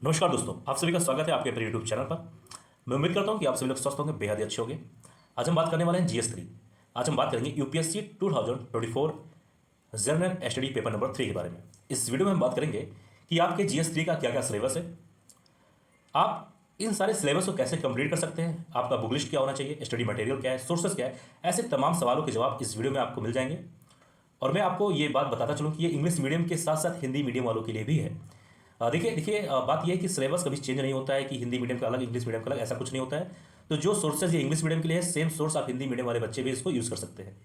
नमस्कार दोस्तों, आप सभी का स्वागत है आपके अपने यूट्यूब चैनल पर। मैं उम्मीद करता हूं कि आप सभी लोग स्वस्थ होंगे, बेहद ही अच्छे होंगे। आज हम बात करने वाले हैं GS3। आज हम बात करेंगे UPSC 2024 general study paper number 3 के बारे में। इस वीडियो में हम बात करेंगे कि आपके GS3 का क्या क्या सिलेबस है, आप इन सारे सिलेबस को कैसे कंप्लीट कर सकते हैं, आपका बुक लिस्ट क्या होना चाहिए, स्टडी मटेरियल क्या है, सोर्सेस क्या है। ऐसे तमाम सवालों के जवाब इस वीडियो में आपको मिल जाएंगे। और मैं आपको ये बात बताता चलूँ कि ये इंग्लिश मीडियम के साथ साथ हिंदी मीडियम वालों के लिए भी है। देखिए बात यह है कि सिलेबस कभी चेंज नहीं होता है कि हिंदी मीडियम का अलग इंग्लिश मीडियम का अलग, ऐसा कुछ नहीं होता है। तो जो सोर्सेज ये इंग्लिश मीडियम के लिए है, सेम सोर्स आप हिंदी मीडियम वाले बच्चे भी इसको यूज़ कर सकते हैं।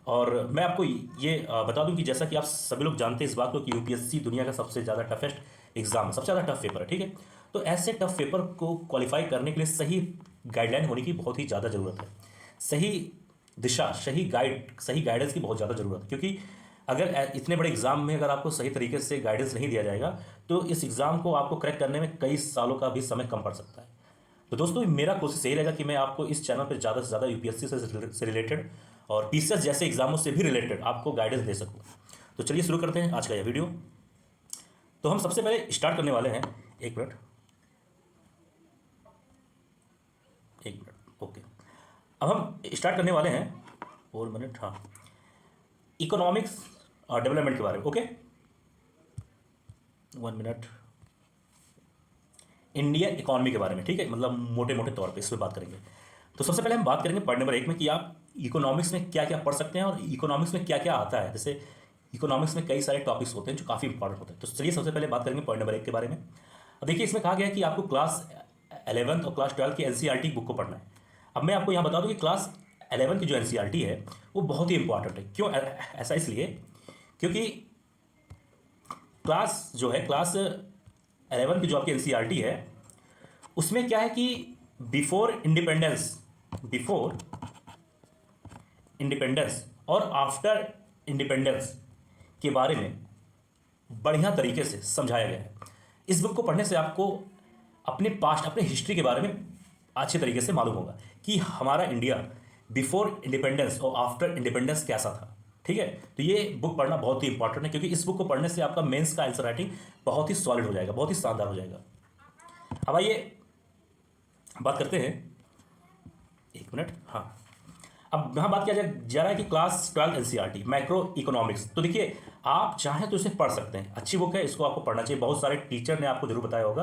और मैं आपको ये बता दूं कि जैसा कि आप सभी लोग जानते हैं इस बात को कि यूपीएससी दुनिया का सबसे ज़्यादा टफेस्ट एग्जाम है, सबसे ज़्यादा टफ पेपर है, ठीक है। तो ऐसे टफ पेपर को क्वालिफाई करने के लिए सही गाइडलाइन होने की बहुत ही ज़्यादा ज़रूरत है। सही दिशा, सही गाइडेंस की बहुत ज़्यादा ज़रूरत है। क्योंकि अगर इतने बड़े एग्जाम में अगर आपको सही तरीके से गाइडेंस नहीं दिया जाएगा तो इस एग्ज़ाम को आपको क्रैक करने में कई सालों का भी समय कम पड़ सकता है। तो दोस्तों मेरा कोशिश यही रहेगा कि मैं आपको इस चैनल पर ज़्यादा से ज़्यादा यूपीएससी से रिलेटेड और पीसीएस जैसे एग्जामों से भी रिलेटेड आपको गाइडेंस दे सकूँ। तो चलिए शुरू करते हैं आज का यह वीडियो। तो हम सबसे पहले स्टार्ट करने वाले हैं, एक मिनट, ओके। अब हम स्टार्ट करने वाले हैं, और मिनट, हाँ, इकोनॉमिक्स और डेवलपमेंट के बारे में, ओके। 1 मिनट, इंडियन इकोनॉमी के बारे में, ठीक है, मतलब मोटे मोटे तौर पे इस पर बात करेंगे। तो सबसे पहले हम बात करेंगे पॉइंट नंबर 1 में कि आप इकोनॉमिक्स में क्या क्या पढ़ सकते हैं और इकोनॉमिक्स में क्या क्या आता है। जैसे इकोनॉमिक्स में कई सारे टॉपिक्स होते हैं जो काफ़ी इंपॉर्टेंट होते हैं। तो चलिए सबसे पहले बात करेंगे पॉइंट नंबर 1 के बारे में। अब देखिए इसमें कहा गया है कि आपको क्लास 11 और क्लास 12 की एनसीईआरटी बुक को पढ़ना है। अब मैं आपको यहाँ बता दूँ कि क्लास 11 की जो एनसीईआरटी है वो बहुत ही इंपॉर्टेंट है। क्यों ऐसा? इसलिए क्योंकि क्लास 11 की जो आपकी एनसीईआरटी है उसमें क्या है कि बिफोर इंडिपेंडेंस और आफ्टर इंडिपेंडेंस के बारे में बढ़िया तरीके से समझाया गया है। इस बुक को पढ़ने से आपको अपने पास्ट, अपने हिस्ट्री के बारे में अच्छे तरीके से मालूम होगा कि हमारा इंडिया बिफोर इंडिपेंडेंस और आफ्टर इंडिपेंडेंस कैसा था, ठीक है। तो ये बुक पढ़ना बहुत ही इंपॉर्टेंट है क्योंकि इस बुक को पढ़ने से आपका मेंस का आंसर राइटिंग बहुत ही सॉलिड हो जाएगा, बहुत ही शानदार हो जाएगा। अब आइए बात करते हैं, 1 मिनट, हाँ। अब यहाँ बात किया जा रहा है कि क्लास 12 एनसीईआरटी मैक्रो इकोनॉमिक्स। तो देखिए आप चाहें तो इसे पढ़ सकते हैं, अच्छी बुक है, इसको आपको पढ़ना चाहिए। बहुत सारे टीचर ने आपको जरूर बताया होगा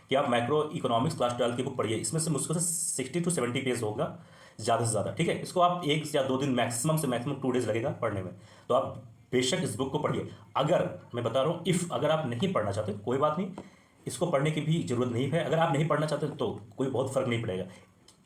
कि आप मैक्रो इकोनॉमिक्स क्लास 12 की बुक पढ़िए। इसमें से मुश्किल से 60 to 70 पेज होगा ज़्यादा से ज़्यादा, ठीक है। इसको आप 1 या 2 दिन मैक्सिमम से मैक्सिमम 2 डेज लगेगा पढ़ने में। तो आप बेशक इस बुक को पढ़िए। अगर मैं बता रहा हूँ अगर आप नहीं पढ़ना चाहते कोई बात नहीं, इसको पढ़ने की भी जरूरत नहीं है। अगर आप नहीं पढ़ना चाहते तो कोई बहुत फर्क नहीं पड़ेगा।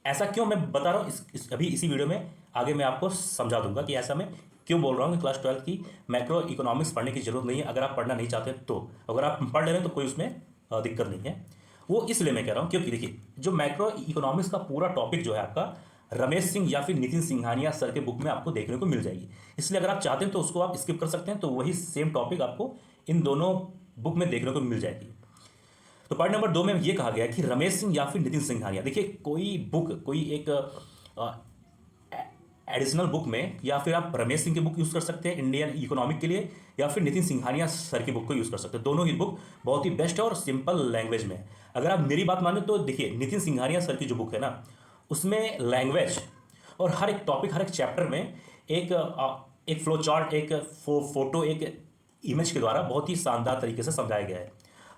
ऐसा क्यों मैं बता रहा हूँ अभी इसी वीडियो में आगे मैं आपको समझा दूंगा कि ऐसा मैं क्यों बोल रहा हूँ कि क्लास 12 की मैक्रो इकोनॉमिक्स पढ़ने की जरूरत नहीं है अगर आप पढ़ना नहीं चाहते। तो अगर आप पढ़ ले रहे हैं तो कोई उसमें दिक्कत नहीं है। वो इसलिए मैं कह रहा हूँ क्योंकि देखिए जो मैक्रो इकोनॉमिक्स का पूरा टॉपिक जो है आपका रमेश सिंह या फिर नितिन सिंघानिया सर के बुक में आपको देखने को मिल जाएगी। इसलिए अगर आप चाहते हैं तो उसको आप स्किप कर सकते हैं। तो वही सेम टॉपिक आपको इन दोनों बुक में देखने को मिल जाएगी। तो पॉइंट नंबर 2 में ये कहा गया है कि रमेश सिंह या फिर नितिन सिंघानिया, देखिए कोई एक एडिशनल बुक में या फिर आप रमेश सिंह की बुक यूज़ कर सकते हैं इंडियन इकोनॉमिक के लिए, या फिर नितिन सिंघानिया सर की बुक को यूज़ कर सकते हैं। दोनों ही बुक बहुत ही बेस्ट है और सिंपल लैंग्वेज में है। अगर आप मेरी बात माने तो देखिए नितिन सिंघानिया सर की जो बुक है ना उसमें लैंग्वेज और हर एक टॉपिक, हर एक चैप्टर में एक फ्लो चार्ट, एक फोटो, एक इमेज के द्वारा बहुत ही शानदार तरीके से समझाया गया है।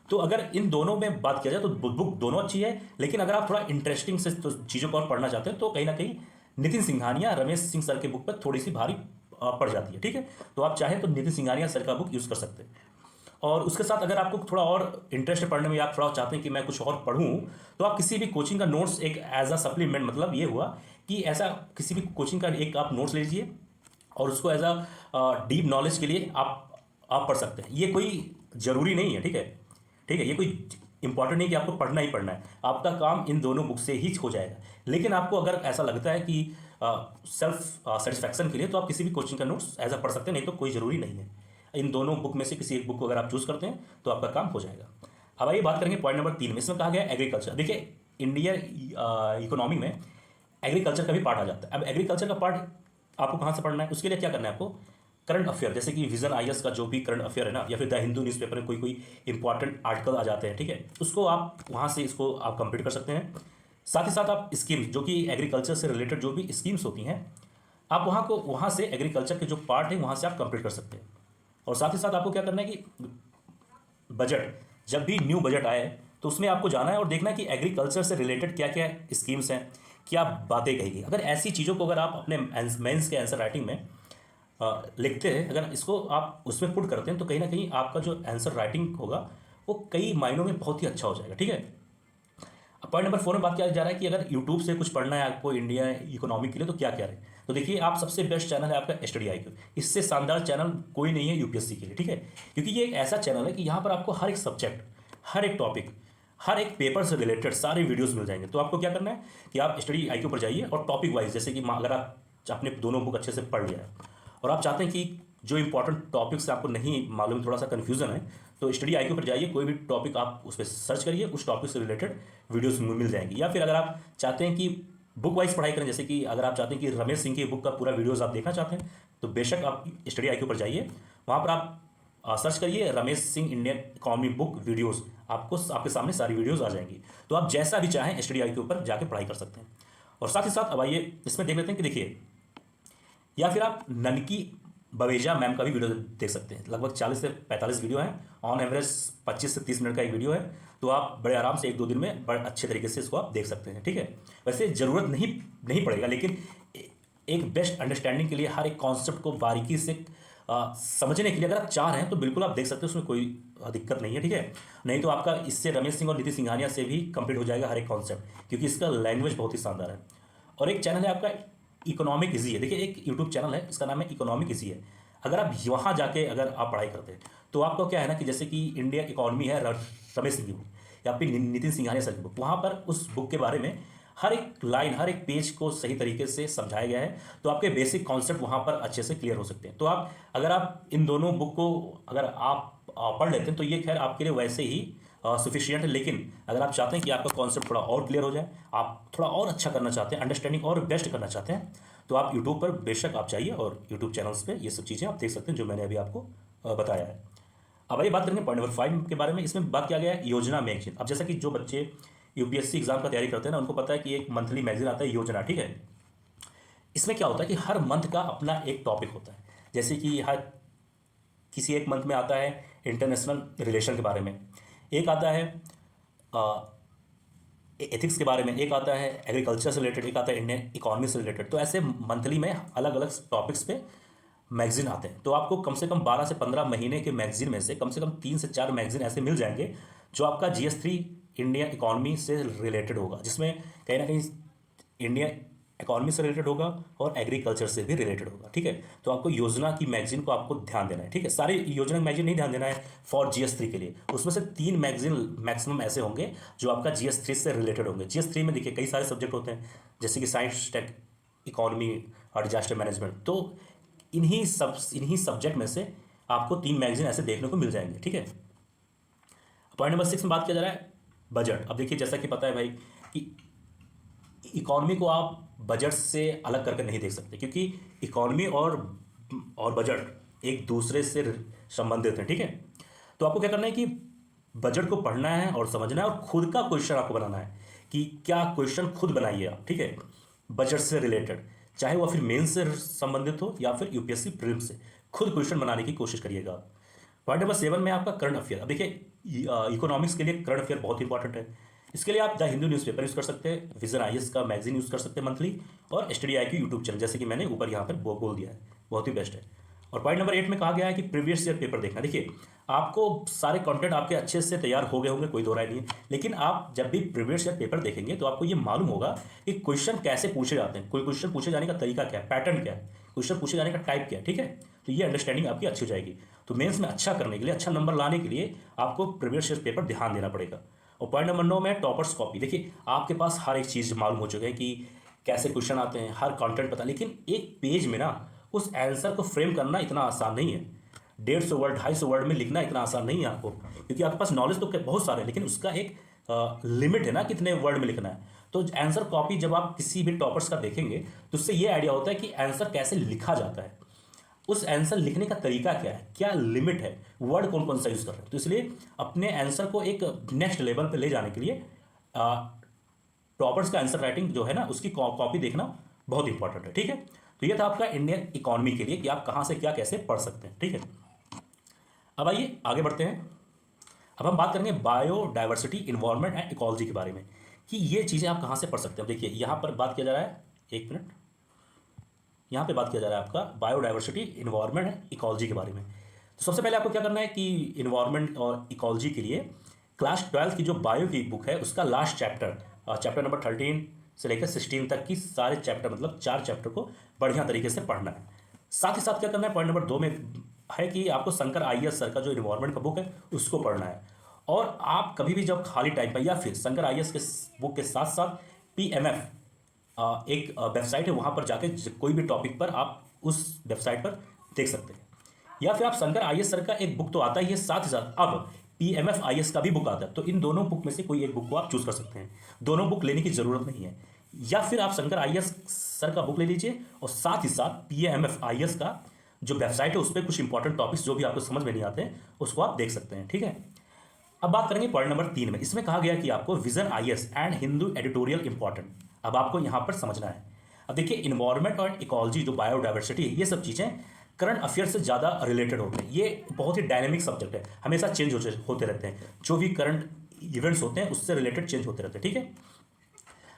तो अगर इन दोनों में बात किया जाए तो बुक दोनों अच्छी है, लेकिन अगर आप थोड़ा इंटरेस्टिंग से तो चीज़ों को और पढ़ना चाहते हैं तो कहीं ना कहीं नितिन सिंघानिया रमेश सिंह सर के बुक पर थोड़ी सी भारी पड़ जाती है, ठीक है। तो आप चाहें तो नितिन सिंघानिया सर का बुक यूज़ कर सकते हैं। और उसके साथ अगर आपको थोड़ा और इंटरेस्ट है पढ़ने में, आप थोड़ा चाहते हैं कि मैं कुछ और पढ़ूँ, तो आप किसी भी कोचिंग का नोट्स एक एज अ सप्लीमेंट, मतलब ये हुआ कि ऐसा किसी भी कोचिंग का एक आप नोट्स ले लीजिए और उसको एज अ डीप नॉलेज के लिए आप पढ़ सकते हैं। ये कोई ज़रूरी नहीं है, ठीक है, ये कोई इंपॉर्टेंट नहीं कि आपको पढ़ना ही पढ़ना है। आपका काम इन दोनों बुक से ही हो जाएगा। लेकिन आपको अगर ऐसा लगता है कि सेल्फ सेटिस्फैक्शन के लिए तो आप किसी भी कोचिंग का नोट्स एज अ पढ़ सकते हैं, नहीं तो कोई ज़रूरी नहीं है। इन दोनों बुक में से किसी एक बुक को अगर आप चूज़ करते हैं तो आपका काम हो जाएगा। अब आइए बात करेंगे पॉइंट नंबर 3 में। इसमें कहा गया एग्रीकल्चर। देखिए इंडियन इकोनॉमी में एग्रीकल्चर का भी पार्ट आ जाता है। अब एग्रीकल्चर का पार्ट आपको कहाँ से पढ़ना है, उसके लिए क्या करना है आपको, करंट अफेयर, जैसे कि विजन आईएएस का जो भी करंट अफेयर है ना, या फिर द हिंदू न्यूज़पेपर में कोई कोई इंपॉर्टेंट आर्टिकल आ जाते हैं, ठीक है, उसको आप वहाँ से इसको आप कंप्लीट कर सकते हैं। साथ ही साथ आप स्कीम जो कि एग्रीकल्चर से रिलेटेड जो भी स्कीम्स होती हैं, आप वहाँ से एग्रीकल्चर के जो पार्ट है वहाँ से आप कंप्लीट कर सकते हैं। और साथ ही साथ आपको क्या करना है कि बजट, जब भी न्यू बजट आए तो उसमें आपको जाना है और देखना है कि एग्रीकल्चर से रिलेटेड क्या क्या स्कीम्स हैं, क्या बातें कही गई। अगर ऐसी चीज़ों को अगर आप अपने मेंस के आंसर राइटिंग में लिखते हैं, अगर इसको आप उसमें पुट करते हैं, तो कहीं ना कहीं आपका जो आंसर राइटिंग होगा वो कई मायनों में बहुत ही अच्छा हो जाएगा, ठीक है। पॉइंट नंबर 4 में बात किया जा रहा है कि अगर यूट्यूब से कुछ पढ़ना है आपको इंडिया इकोनॉमी के लिए तो क्या क्या है। तो देखिए, आप सबसे बेस्ट चैनल है आपका स्टडी IQ। इससे शानदार चैनल कोई नहीं है यूपीएससी के लिए, ठीक है, क्योंकि ये एक ऐसा चैनल है कि यहाँ पर आपको हर एक सब्जेक्ट, हर एक टॉपिक, हर एक पेपर से रिलेटेड सारे वीडियोस मिल जाएंगे। तो आपको क्या करना है कि आप स्टडी IQ पर जाइए और टॉपिक वाइज, जैसे कि अगर आप अपने दोनों बुक अच्छे से पढ़ लिया है और आप चाहते हैं कि जो इंपॉर्टेंट टॉपिक्स आपको नहीं मालूम, थोड़ा सा कन्फ्यूजन है, तो स्टडी IQ पर जाइए, कोई भी टॉपिक आप उस पर सर्च करिए, उस टॉपिक से रिलेटेड वीडियोस मिल जाएंगी। या फिर अगर आप चाहते हैं कि बुक वाइज पढ़ाई करें, जैसे कि अगर आप चाहते हैं कि रमेश सिंह की बुक का पूरा वीडियोस आप देखना चाहते हैं, तो बेशक आप स्टडी IQ पर जाइए, वहाँ पर आप सर्च करिए Ramesh Singh Indian economy book videos, आपको आपके सामने सारी वीडियोस आ जाएंगी। तो आप जैसा भी चाहें स्टडी IQ पर जाके पढ़ाई कर सकते हैं। और साथ ही साथ अब आइए इसमें देख लेते हैं कि देखिए, या फिर आप ननकी बवेजा मैम का भी वीडियो देख सकते हैं। लगभग 40 से 45 वीडियो हैं, ऑन एवरेज 25 से 30 मिनट का एक वीडियो है। तो आप बड़े आराम से 1-2 दिन में बड़े अच्छे तरीके से इसको आप देख सकते हैं, ठीक है। वैसे ज़रूरत नहीं पड़ेगा, लेकिन एक बेस्ट अंडरस्टैंडिंग के लिए, हर एक कॉन्सेप्ट को बारीकी से समझने के लिए अगर आप चाह रहे हैं तो बिल्कुल आप देख सकते हैं, उसमें कोई दिक्कत नहीं है, ठीक है। नहीं तो आपका इससे रमेश सिंह और नीति सिंघानिया से भी कंप्लीट हो जाएगा हर एक कॉन्सेप्ट, क्योंकि इसका लैंग्वेज बहुत ही शानदार है। और एक चैनल है आपका इकोनॉमिक इजी है। देखिए, एक यूट्यूब चैनल है, इसका नाम है इकोनॉमिक इजी है। अगर आप वहाँ जाके अगर आप पढ़ाई करते हैं तो आपको क्या है ना कि जैसे कि इंडिया इकोनॉमी है रमेश सिंह की बुक या फिर नितिन सिंघानिया सर की बुक, वहाँ पर उस बुक के बारे में हर एक लाइन, हर एक पेज को सही तरीके से समझाया गया है। तो आपके बेसिक कॉन्सेप्ट वहाँ पर अच्छे से क्लियर हो सकते हैं। तो आप अगर आप इन दोनों बुक को अगर आप पढ़ लेते हैं तो ये खैर आपके लिए वैसे ही सफिशियंट है। लेकिन अगर आप चाहते हैं कि आपका कॉन्सेप्ट थोड़ा और क्लियर हो जाए, आप थोड़ा और अच्छा करना चाहते हैं, अंडरस्टैंडिंग और बेस्ट करना चाहते हैं, तो आप यूट्यूब पर बेशक आप जाइए और यूट्यूब चैनल्स पे ये सब चीज़ें आप देख सकते हैं जो मैंने अभी आपको बताया है। अब आइए बात करेंगे पॉइंट नंबर 5 के बारे में। इसमें बात किया गया है योजना मैगजीन। अब जैसा कि जो बच्चे यूपीएससी एग्जाम का तैयारी करते हैं ना, उनको पता है कि एक मंथली मैगजीन आता है योजना, ठीक है। इसमें क्या होता है कि हर मंथ का अपना एक टॉपिक होता है। जैसे कि हर किसी एक मंथ में आता है इंटरनेशनल रिलेशन के बारे में, एक आता है एथिक्स के बारे में, एक आता है एग्रीकल्चर से रिलेटेड, एक आता है इंडियन इकोनॉमी से रिलेटेड। तो ऐसे मंथली में अलग अलग टॉपिक्स पे मैगजीन आते हैं। तो आपको कम से कम 12 से 15 महीने के मैगजीन में से कम 3 से 4 मैगजीन ऐसे मिल जाएंगे जो आपका GS3 इंडिया इकोनॉमी से रिलेटेड होगा, जिसमें कहीं ना कहीं इंडिया इकोनॉमी से रिलेटेड होगा और एग्रीकल्चर से भी रिलेटेड होगा, ठीक है। तो आपको योजना की मैगजीन को आपको ध्यान देना है, ठीक है। सारे योजना की मैगजीन नहीं ध्यान देना है फॉर GS3 के लिए। उसमें से 3 मैगजीन मैक्सिमम ऐसे होंगे जो आपका GS3 से रिलेटेड होंगे। GS3 में देखिए कई सारे सब्जेक्ट होते हैं, जैसे कि साइंस, टेक, इकोनॉमी और डिजास्टर मैनेजमेंट। तो इन्हीं सब्जेक्ट में से आपको 3 मैगजीन ऐसे देखने को मिल जाएंगे, ठीक है। पॉइंट नंबर 6 में बात किया जा रहा है बजट। अब देखिए, जैसा कि पता है भाई कि इकोनॉमी को आप बजट से अलग करके नहीं देख सकते, क्योंकि इकोनॉमी और बजट एक दूसरे से संबंधित हैं, ठीक है। तो आपको क्या करना है कि बजट को पढ़ना है और समझना है और खुद का क्वेश्चन आपको बनाना है कि क्या क्वेश्चन खुद बनाइए आप, ठीक है, बजट से रिलेटेड, चाहे वह फिर मेंस से संबंधित हो या फिर यूपीएससी प्रीलिम्स से, खुद क्वेश्चन बनाने की कोशिश करिएगा। पॉइंट नंबर 7 में आपका करंट अफेयर। अब देखिए, इकोनॉमिक्स के लिए करंट अफेयर बहुत इंपॉर्टेंट है। इसके लिए आप द हिंदू न्यूज़पेपर यूज़ कर सकते हैं, विजन आईएएस का मैगजीन यूज़ कर सकते हैं मंथली, और स्टडी IQ यूट्यूब चैनल, जैसे कि मैंने ऊपर यहाँ पर बोल दिया है, बहुत ही बेस्ट है। और पॉइंट नंबर 8 में कहा गया है कि प्रीवियस ईयर पेपर देखना। देखिए, आपको सारे कंटेंट आपके अच्छे से तैयार हो गए होंगे, कोई दो राय नहीं है, लेकिन आप जब भी प्रीवियस ईयर पेपर देखेंगे तो आपको ये मालूम होगा कि क्वेश्चन कैसे पूछे जाते हैं, कोई क्वेश्चन पूछे जाने का तरीका क्या है, पैटर्न क्या है, क्वेश्चन पूछे जाने का टाइप क्या है, ठीक है। तो ये अंडरस्टैंडिंग आपकी अच्छी हो जाएगी। तो मेंस में अच्छा करने के लिए, अच्छा नंबर लाने के लिए आपको प्रीवियस ईयर पेपर ध्यान देना पड़ेगा। और पॉइंट नंबर 9 में टॉपर्स कॉपी। देखिए, आपके पास हर एक चीज़ मालूम हो चुकी है कि कैसे क्वेश्चन आते हैं, हर कंटेंट पता, लेकिन एक पेज में ना उस आंसर को फ्रेम करना इतना आसान नहीं है। 150 वर्ड 250 वर्ड में लिखना इतना आसान नहीं है आपको, क्योंकि आपके पास नॉलेज तो बहुत सारे हैं, लेकिन उसका एक लिमिट है ना कितने वर्ड में लिखना है। तो आंसर कॉपी जब आप किसी भी टॉपर्स का देखेंगे तो उससे ये आइडिया होता है कि आंसर कैसे लिखा जाता है। उस आंसर लिखने का तरीका क्या है, क्या लिमिट है, वर्ड कौन कौन सा यूज़ कर रहे हैं। तो इसलिए अपने आंसर को एक नेक्स्ट लेवल पे ले जाने के लिए टॉपर्स का आंसर राइटिंग जो है ना उसकी कॉपी देखना बहुत इंपॉर्टेंट है। ठीक है, तो ये था आपका इंडियन इकोनॉमी के लिए कि आप कहाँ से क्या कैसे पढ़ सकते हैं। ठीक है, अब आइए आगे बढ़ते हैं। अब हम बात करेंगे बायोडाइवर्सिटी, इन्वायरमेंट एंड इकोलॉजी के बारे में कि ये चीज़ें आप कहाँ से पढ़ सकते हैं। देखिए यहाँ पर बात किया जा रहा है, एक मिनट, यहाँ पे बात किया जा रहा है आपका बायोडाइवर्सिटी, इन्वायरमेंट एंड इकोलॉजी के बारे में। तो सबसे पहले आपको क्या करना है कि इन्वायरमेंट और इकोलॉजी के लिए क्लास 12 की जो बायो की बुक है उसका लास्ट चैप्टर, चैप्टर नंबर 13 से लेकर 16 तक की सारे चैप्टर, मतलब 4 चैप्टर को बढ़िया तरीके से पढ़ना है। साथ ही साथ क्या करना है, पॉइंट नंबर 2 में है कि आपको शंकर IAS सर का जो इन्वायरमेंट का बुक है उसको पढ़ना है। और आप कभी भी जब खाली टाइम पर या फिर शंकर IAS के बुक के साथ साथ PMF एक वेबसाइट है, वहाँ पर जाके कोई भी टॉपिक पर आप उस वेबसाइट पर देख सकते हैं। या फिर आप शंकर IAS सर का एक बुक तो आता ही है, साथ ही साथ अब PMF IAS का भी बुक आता है। तो इन दोनों बुक में से कोई एक बुक को आप चूज़ कर सकते हैं, दोनों बुक लेने की ज़रूरत नहीं है। या फिर आप शंकर IAS सर का बुक ले लीजिए और साथ ही साथ PMF IAS का जो वेबसाइट है उस पर कुछ इंपॉर्टेंट टॉपिक्स जो भी आपको समझ में नहीं आते हैं उसको आप देख सकते हैं। ठीक है, अब बात करेंगे पॉइंट नंबर 3 में। इसमें कहा गया कि आपको vision IAS and Hindu editorial important, अब आपको यहाँ पर समझना है। अब देखिए इन्वायरमेंट और इकोलॉजी जो बायोडाइवर्सिटी है, ये सब चीज़ें करंट अफेयर से ज़्यादा रिलेटेड होते हैं। ये बहुत ही डायनेमिक सब्जेक्ट है, हमेशा चेंज होते रहते हैं, जो भी करंट इवेंट्स होते हैं उससे रिलेटेड चेंज होते रहते हैं। ठीक है,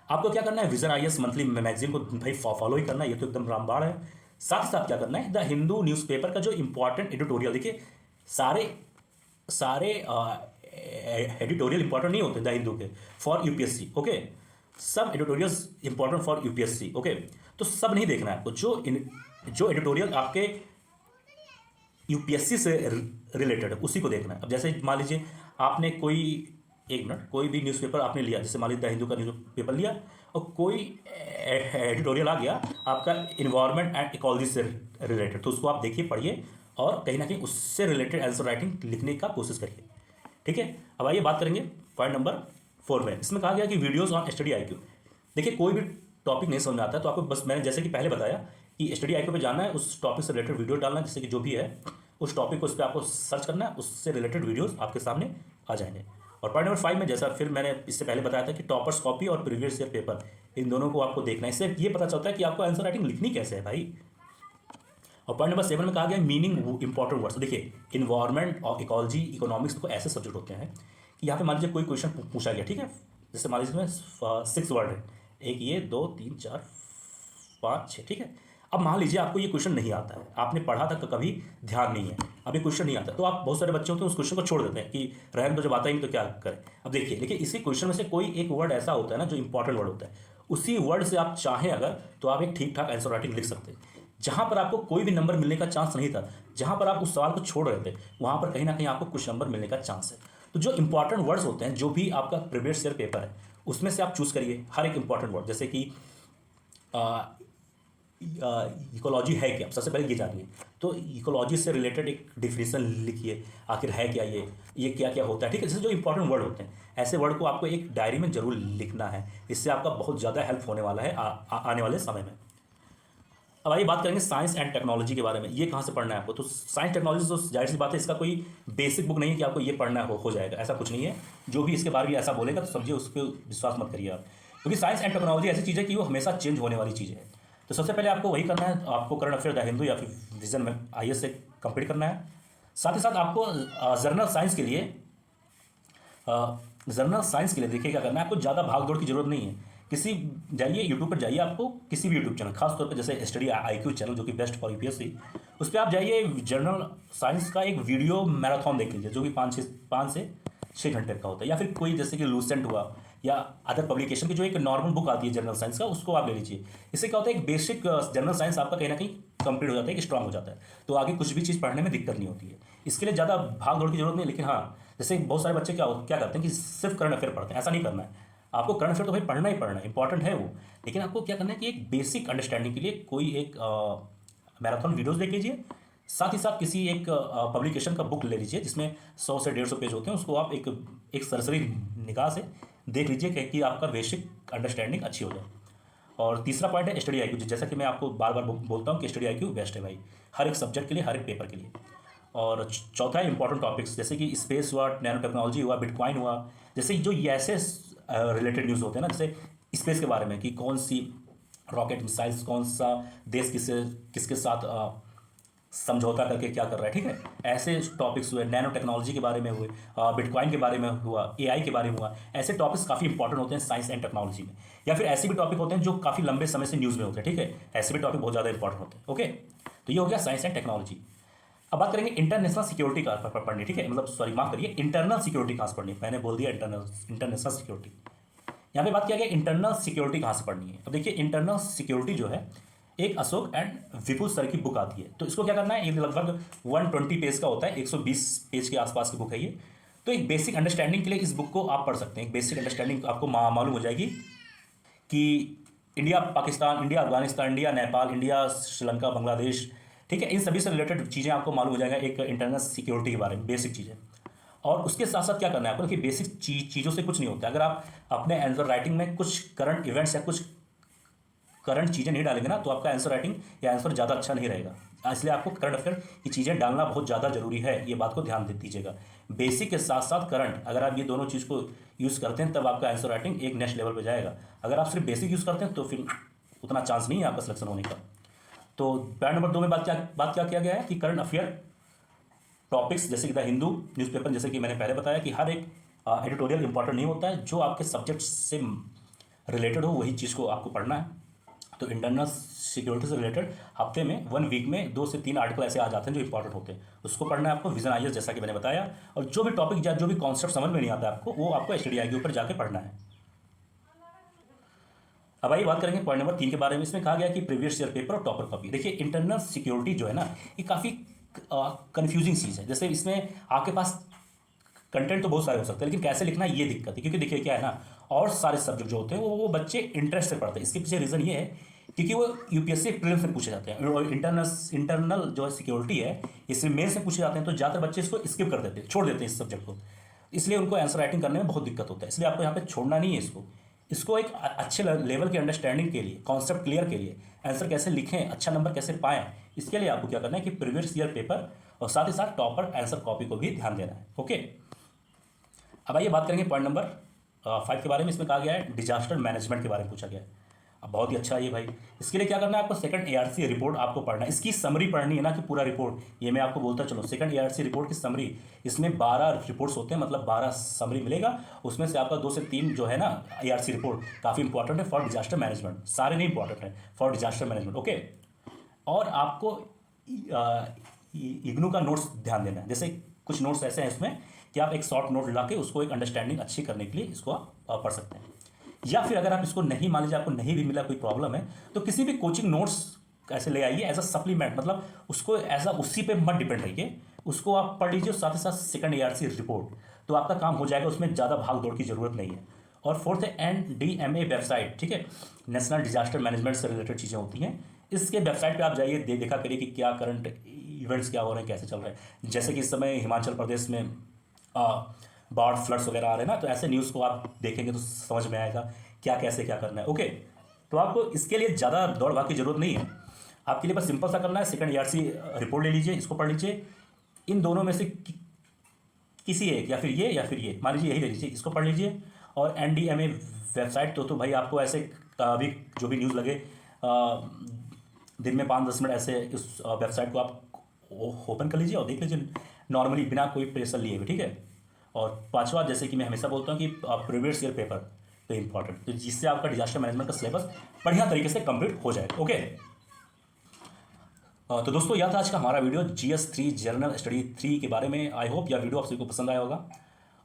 आपको क्या करना है, विजन IAS मंथली मैगजीन को भाई फॉलो ही करना है, ये तो एकदम रामबाण है। साथ ही साथ क्या करना है, द हिंदू न्यूज़पेपर का जो इंपॉर्टेंट एडिटोरियल, देखिए सारे सारे एडिटोरियल इंपॉर्टेंट नहीं होते द हिंदू के फॉर UPSC, ओके, सब editorials important for UPSC, okay. तो सब नहीं देखना है आपको, जो एडिटोरियल आपके UPSC से रिलेटेड है उसी को देखना है। अब जैसे मान लीजिए आपने कोई, एक मिनट, कोई भी न्यूज़पेपर आपने लिया, जैसे मान लीजिए द हिंदू का न्यूज़पेपर लिया और कोई एडिटोरियल आ गया आपका इन्वायरमेंट एंड इकोलॉजी से रिलेटेड, तो उसको आप देखिए, पढ़िए और कहीं ना कहीं उससे रिलेटेड आंसर राइटिंग लिखने का कोशिश करिए। ठीक है, अब आइए बात करेंगे पॉइंट नंबर 4 में। इसमें कहा गया कि वीडियोज़ ऑन स्टडी IQ। देखिए कोई भी टॉपिक नहीं समझ में आता है तो आपको बस मैंने जैसे कि पहले बताया कि स्टडी IQ पे जाना है, उस टॉपिक से रिलेटेड वीडियो डालना है, जैसे कि जो भी है उस टॉपिक को उस पर आपको सर्च करना है, उससे रिलेटेड वीडियोज़ आपके सामने आ जाएंगे। और पॉइंट नंबर 5 में जैसा फिर मैंने इससे पहले बताया था कि टॉपर्स कॉपी और प्रीवियस ईयर पेपर, इन दोनों को आपको देखना है, इससे ये पता चलता है कि आपको आंसर राइटिंग लिखनी कैसे है भाई। और पॉइंट नंबर 7 में कहा गया मीनिंग इंपॉर्टेंट वर्ड्स। देखिए इन्वायरमेंट और इकोलॉजी, इकोनॉमिक्स को ऐसे सब्जेक्ट होते हैं कि यहाँ पे मान लीजिए कोई क्वेश्चन पूछा गया, ठीक है, जैसे मान लीजिए 6 वर्ड है, एक ये 2 3 4 5 6, ठीक है। अब मान लीजिए आपको ये क्वेश्चन नहीं आता है, आपने पढ़ा था कभी, ध्यान नहीं है, अब ये क्वेश्चन नहीं आता, तो आप बहुत सारे बच्चे होते हैं उस क्वेश्चन को छोड़ देते हैं कि रहने दो, जब आता ही नहीं तो क्या करें। अब देखिए लेकिन इसी क्वेश्चन में से कोई एक वर्ड ऐसा होता है ना जो इंपॉर्टेंट वर्ड होता है, उसी वर्ड से आप चाहें अगर तो आप एक ठीक ठाक आंसर राइटिंग लिख सकते हैं। जहाँ पर आपको कोई भी नंबर मिलने का चांस नहीं था, जहाँ पर आप उस सवाल को छोड़ रहे थे, वहाँ पर कहीं ना कहीं आपको कुछ नंबर मिलने का चांस है। तो जो इंपॉर्टेंट वर्ड्स होते हैं, जो भी आपका प्रीवियस ईयर पेपर है उसमें से आप चूज़ करिए हर एक इंपॉर्टेंट वर्ड, जैसे कि इकोलॉजी है क्या, सबसे पहले ये जानिए, तो इकोलॉजी से रिलेटेड एक डिफिनीशन लिखिए, आखिर है क्या ये क्या क्या होता है, ठीक है। जैसे जो इंपॉर्टेंट वर्ड होते हैं ऐसे वर्ड को आपको एक डायरी में जरूर लिखना है, इससे आपका बहुत ज़्यादा हेल्प होने वाला है आने वाले समय में। अब आइए बात करेंगे साइंस एंड टेक्नोलॉजी के बारे में, ये कहाँ से पढ़ना है आपको। तो साइंस टेक्नोलॉजी तो जाहिर सी बात है, इसका कोई बेसिक बुक नहीं है कि आपको ये पढ़ना हो जाएगा, ऐसा कुछ नहीं है। जो भी इसके बारे में ऐसा बोलेगा तो समझिए, उस पर विश्वास मत करिए आप, क्योंकि साइंस एंड टेक्नोलॉजी ऐसी चीज़ है कि वो हमेशा चेंज होने वाली चीज़ है। तो सबसे पहले आपको वही करना है, आपको करंट अफेयर द हिंदू या फिर विजन में IAS से कंप्लीट करना है। साथ ही साथ आपको जर्नल साइंस के लिए देखिए क्या करना है, आपको ज़्यादा भाग दौड़ की जरूरत नहीं है। जाइए यूट्यूब पर जाइए, आपको किसी भी यूट्यूब चैनल, खासतौर पर जैसे स्टडी IQ चैनल जो कि बेस्ट फॉर UPSC, उस पर आप जाइए, जर्नल साइंस का एक वीडियो मैराथन देख लीजिए जो कि 5 से 6 घंटे का होता है। या फिर कोई जैसे कि लूसेंट हुआ या अदर पब्लिकेशन की जो एक नॉर्मल बुक आती है जनरल साइंस का, उसको आप ले लीजिए। इससे क्या होता है, एक बेसिक जनरल साइंस आपका कहीं ना कहीं कंप्लीट हो जाता है, कि स्ट्रांग हो जाता है, तो आगे कुछ भी चीज़ पढ़ने में दिक्कत नहीं होती है। इसके लिए ज़्यादा भाग दौड़ की जरूरत नहीं है। लेकिन हाँ, जैसे बहुत सारे बच्चे क्या करते हैं कि सिर्फ करंट अफेयर पढ़ते हैं, ऐसा नहीं करना है। आपको करंट अफेयर तो भाई पढ़ना ही पढ़ना है, इंपॉर्टेंट है वो, लेकिन आपको क्या करना है कि एक बेसिक अंडरस्टैंडिंग के लिए कोई एक मैराथन वीडियोज़ देख लीजिए। साथ ही साथ किसी एक पब्लिकेशन का बुक ले लीजिए जिसमें 100 से 150 पेज होते हैं, उसको आप एक सरसरी निगाह से देख लीजिए कि आपका बेसिक अंडरस्टैंडिंग अच्छी हो जाए। और तीसरा पॉइंट है स्टडी IQ, जैसा कि मैं आपको बार बार बोलता हूँ कि स्टडी IQ बेस्ट है भाई, हर एक सब्जेक्ट के लिए, हर एक पेपर के लिए। और चौथा है इंपॉर्टेंट टॉपिक्स, जैसे कि स्पेस हुआ, नैनो टेक्नोलॉजी हुआ, बिटकॉइन हुआ, जैसे जो ये ऐसे रिलेटेड न्यूज़ होते हैं ना, जैसे स्पेस के बारे में कि कौन सी रॉकेट मिसाइल्स, कौन सा देश किसके साथ समझौता करके क्या कर रहा है, ठीक है। ऐसे टॉपिक्स हुए, नैनो टेक्नोलॉजी के बारे में हुए, बिटकॉइन के बारे में हुआ, AI के बारे में हुआ। ऐसे टॉपिक्स काफ़ी इंपॉर्टेंट होते हैं साइंस एंड टेक्नोलॉजी में। या फिर ऐसे भी टॉपिक होते हैं जो काफ़ी लंबे समय से न्यूज़ में होते हैं, ठीक है। ऐसे भी टॉपिक बहुत ज़्यादा इंपॉर्टेंट होते हैं। ओके, तो ये हो गया साइंस एंड टेक्नोलॉजी। अब बात करेंगे इंटरनेशनल सिक्योरिटी का पढ़नी, ठीक है, मतलब सॉरी माफ करिए, इंटरनल सिक्योरिटी कहाँ से पढ़नी है, मैंने बोल दिया इंटरनेशनल सिक्योरिटी। यहाँ पे बात किया गया इंटरनल सिक्योरिटी कहाँ से पढ़नी है। अब देखिए इंटरनल सिक्योरिटी जो है एक अशोक एंड विपुल सर की बुक आती है। तो इसको क्या करना है, ये लगभग 120 पेज का होता है, 120 पेज के आसपास की बुक है ये। तो एक बेसिक अंडरस्टैंडिंग के लिए इस बुक को आप पढ़ सकते हैं। एक बेसिक अंडरस्टैंडिंग आपको मालूम हो जाएगी कि India Pakistan, India Afghanistan, India Nepal, India Sri Lanka, Bangladesh, ठीक है, इन सभी से रिलेटेड चीज़ें आपको मालूम हो जाएगा एक इंटरनल सिक्योरिटी के बारे में, बेसिक चीज़ें। और उसके साथ साथ क्या करना है आपको, देखिए बेसिक चीज़ों से कुछ नहीं होता। अगर आप अपने आंसर राइटिंग में कुछ करंट इवेंट्स या कुछ करंट चीज़ें नहीं डालेंगे ना, तो आपका आंसर राइटिंग या आंसर ज़्यादा अच्छा नहीं रहेगा। इसलिए आपको करंट अफेयर की चीज़ें डालना बहुत ज़्यादा जरूरी है, ये बात को ध्यान दे दीजिएगा। बेसिक के साथ साथ करंट, अगर आप ये दोनों चीज़ को यूज़ करते हैं तब आपका आंसर राइटिंग एक नेक्स्ट लेवल पर जाएगा। अगर आप सिर्फ बेसिक यूज़ करते हैं तो फिर उतना चांस नहीं है आपका सिलेक्शन होने का। तो पॉइंट नंबर 2 में बात क्या किया गया है कि करंट अफेयर टॉपिक्स, जैसे कि द हिंदू न्यूज़पेपर, जैसे कि मैंने पहले बताया कि हर एक एडिटोरियल इंपॉर्टेंट नहीं होता है, जो आपके सब्जेक्ट से रिलेटेड हो वही चीज़ को आपको पढ़ना है। तो इंटरनल सिक्योरिटी से रिलेटेड हफ्ते में 1 वीक में 2 से 3 आर्टिकल ऐसे आ जाते हैं जो इंपॉर्टेंट होते हैं, उसको पढ़ना है आपको। विजन IAS जैसा कि मैंने बताया, और जो भी टॉपिक या जो भी कॉन्सेप्ट समझ में नहीं आता आपको, वो आपको STDI के ऊपर जाके पढ़ना है। अब आइए बात करेंगे पॉइंट नंबर 3 के बारे में। इसमें कहा गया कि प्रीवियस ईयर पेपर और टॉपर कॉपी। देखिए इंटरनल सिक्योरिटी जो है ना, ये काफ़ी कन्फ्यूजिंग चीज़ है। जैसे इसमें आपके पास कंटेंट तो बहुत सारे हो सकते हैं, लेकिन कैसे लिखना है ये दिक्कत है। क्योंकि देखिए क्या है ना, और सारे सब्जेक्ट जो होते हैं वो बच्चे इंटरेस्ट से पढ़ते हैं। इसके पीछे रीज़न ये है क्योंकि वो UPSC प्रीलिम्स में पूछे जाते हैं, और इंटरनल जो है सिक्योरिटी है इसमें मेंस में पूछे जाते हैं। तो ज़्यादातर बच्चे इसको स्किप कर देते हैं, छोड़ देते हैं इस सब्जेक्ट को, इसलिए उनको आंसर राइटिंग करने में बहुत दिक्कत होता है। इसलिए आपको यहाँ पे छोड़ना नहीं है इसको एक अच्छे लेवल की अंडरस्टैंडिंग के लिए, कॉन्सेप्ट क्लियर के लिए, आंसर कैसे लिखें, अच्छा नंबर कैसे पाएं, इसके लिए आपको क्या करना है कि प्रीवियस ईयर पेपर और साथ ही साथ टॉपर आंसर कॉपी को भी ध्यान देना है। ओके, अब आइए बात करेंगे पॉइंट नंबर 5 के बारे में। इसमें कहा गया है डिजास्टर मैनेजमेंट के बारे में पूछा गया है। अब बहुत ही अच्छा है ये भाई। इसके लिए क्या करना है आपको, सेकंड ARC रिपोर्ट आपको पढ़ना है, इसकी समरी पढ़नी है ना कि पूरा रिपोर्ट। ये मैं आपको बोलता चलो, सेकंड ARC रिपोर्ट की समरी, इसमें 12 रिपोर्ट्स होते हैं, मतलब 12 समरी मिलेगा। उसमें से आपका 2 से 3 जो है ना ARC रिपोर्ट काफ़ी इंपॉर्टेंट है फॉर डिजास्टर मैनेजमेंट, सारे नहीं इंपॉर्टेंट है फॉर डिजास्टर मैनेजमेंट। ओके, और आपको इग्नू का नोट्स ध्यान देना है। जैसे कुछ नोट्स ऐसे हैं इसमें कि आप एक शॉर्ट नोट ला के उसको एक अंडरस्टैंडिंग अच्छी करने के लिए इसको आप पढ़ सकते हैं। या फिर अगर आप इसको नहीं, मान लीजिए आपको नहीं भी मिला, कोई प्रॉब्लम है, तो किसी भी कोचिंग नोट्स ऐसे ले आइए एज अ सप्लीमेंट, मतलब उसको ऐसा उसी पे मत डिपेंड रहिए, उसको आप पढ़ लीजिए, साथ ही साथ सेकंड ARC रिपोर्ट, तो आपका काम हो जाएगा, उसमें ज़्यादा भाग दौड़ की जरूरत नहीं है। और फोर्थ है NDMA वेबसाइट, ठीक है, नेशनल डिजास्टर मैनेजमेंट से रिलेटेड चीज़ें होती हैं। इसके वेबसाइट पर आप जाइए, देखा करिए कि क्या करंट इवेंट्स क्या हो रहे हैं, कैसे चल रहे हैं। जैसे कि इस समय हिमाचल प्रदेश में बाढ़, फ्लड्स वगैरह आ रहे हैं ना, तो ऐसे न्यूज़ को आप देखेंगे तो समझ में आएगा क्या कैसे क्या करना है। ओके, तो आपको इसके लिए ज़्यादा दौड़ भाग की जरूरत नहीं है, आपके लिए बस सिंपल सा करना है, सेकंड ARC रिपोर्ट ले लीजिए, इसको पढ़ लीजिए। इन दोनों में से किसी एक, या फिर ये मान लीजिए यही ले लीजिए, इसको पढ़ लीजिए। और NDMA वेबसाइट तो भाई आपको ऐसे अभी जो भी न्यूज़ लगे दिन में 5-10 मिनट ऐसे इस वेबसाइट को आप ओपन कर लीजिए और देख लीजिए नॉर्मली, बिना कोई प्रेशर लिए हुए, ठीक है। और 5वां, जैसे कि मैं हमेशा बोलता हूँ कि प्रीवियस ईयर पेपर तो इंपॉर्टेंट, तो जिससे आपका डिजास्टर मैनेजमेंट का सिलेबस बढ़िया तरीके से कंप्लीट हो जाए। ओके, तो दोस्तों यह था आज का हमारा वीडियो GS3 जनरल स्टडी 3 के बारे में। आई होप यह वीडियो आप सभी को पसंद आया होगा,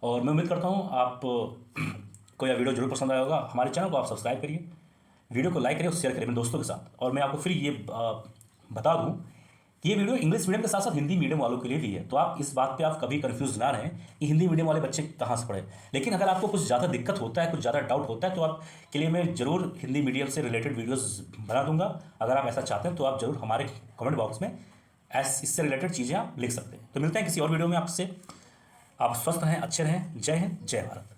और मैं उम्मीद करता हूँ आप को यह वीडियो जरूर पसंद आया होगा। हमारे चैनल को आप सब्सक्राइब करिए, वीडियो को लाइक करिए और शेयर करिए अपने दोस्तों के साथ। और मैं आपको फिर ये बता दूँ कि ये वीडियो इंग्लिश मीडियम के साथ साथ हिंदी मीडियम वालों के लिए भी है, तो आप इस बात पे आप कभी कंफ्यूज ना रहें कि हिंदी मीडियम वाले बच्चे कहाँ से पढ़े। लेकिन अगर आपको कुछ ज़्यादा दिक्कत होता है, कुछ ज़्यादा डाउट होता है, तो आपके लिए मैं ज़रूर हिंदी मीडियम से रिलेटेड वीडियोज़ बना दूंगा। अगर आप ऐसा चाहते हैं तो आप ज़रूर हमारे कमेंट बॉक्स में इससे रिलेटेड चीज़ें आप लिख सकते हैं। तो मिलते हैं किसी और वीडियो में आपसे। आप स्वस्थ रहें, अच्छे रहें। जय हिंद, जय भारत।